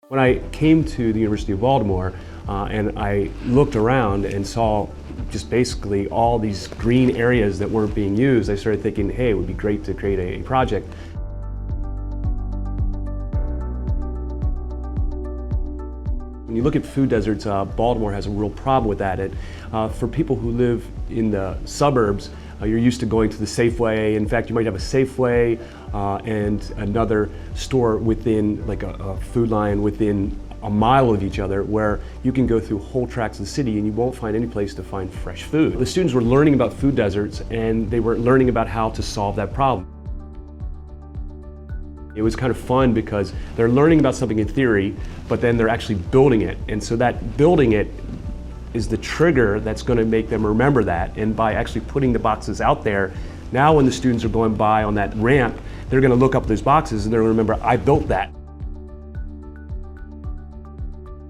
When I came to the University of Baltimore and I looked around and saw just basically all these green areas that weren't being used, I started thinking, hey, it would be great to create a project. When you look at food deserts, Baltimore has a real problem with that. For people who live in the suburbs, you're used to going to the Safeway. In fact, you might have a Safeway and another store within, like a food line within a mile of each other, where you can go through whole tracts of the city and you won't find any place to find fresh food. The students were learning about food deserts and they were learning about how to solve that problem. It was kind of fun because they're learning about something in theory, but then they're actually building it. And so that building it is the trigger that's going to make them remember that. And by actually putting the boxes out there, now when the students are going by on that ramp, they're going to look up those boxes and they're going to remember, I built that.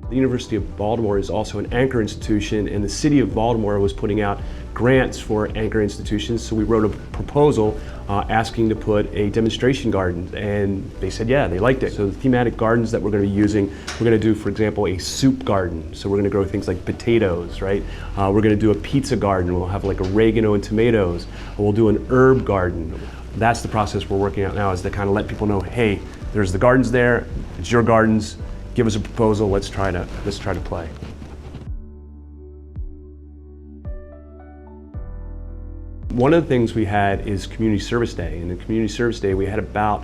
The University of Baltimore is also an anchor institution, and the city of Baltimore was putting out grants for anchor institutions. So we wrote a proposal asking to put a demonstration garden, and they said, yeah, they liked it. So the thematic gardens that we're going to be using, we're going to do, for example, a soup garden. So we're going to grow things like potatoes, right? We're going to do a pizza garden. We'll have like oregano and tomatoes. We'll do an herb garden. That's the process we're working out now, is to kind of let people know, hey, there's the gardens there, it's your gardens. Give us a proposal, let's try to play. One of the things we had is Community Service Day. And in Community Service Day, we had about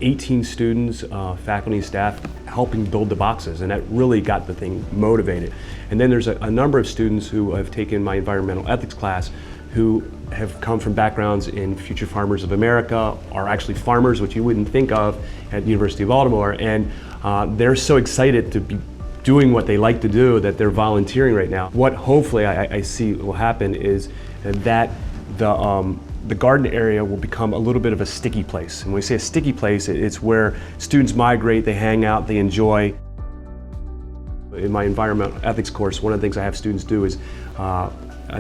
18 students, faculty and staff helping build the boxes, and that really got the thing motivated. And then there's a number of students who have taken my environmental ethics class who have come from backgrounds in Future Farmers of America, are actually farmers, which you wouldn't think of at the University of Baltimore, and they're so excited to be doing what they like to do that they're volunteering right now. What hopefully I see will happen is that the garden area will become a little bit of a sticky place. And when we say a sticky place, it's where students migrate, they hang out, they enjoy. In my environmental ethics course, one of the things I have students do is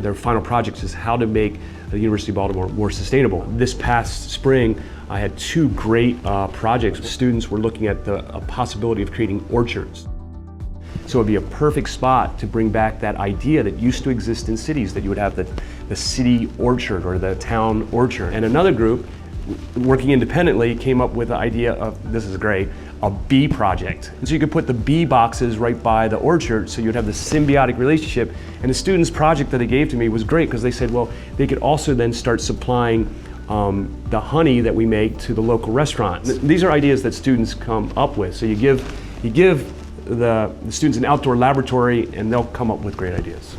their final projects is how to make the University of Baltimore more sustainable. This past spring, I had two great projects. Students were looking at the possibility of creating orchards. So it would be a perfect spot to bring back that idea that used to exist in cities, that you would have the city orchard or the town orchard. And another group, working independently, came up with the idea of, this is great, a bee project. And so you could put the bee boxes right by the orchard, so you'd have this symbiotic relationship. And the students' project that they gave to me was great, because they said, well, they could also then start supplying the honey that we make to the local restaurants. These are ideas that students come up with. So you give the students an outdoor laboratory and they'll come up with great ideas.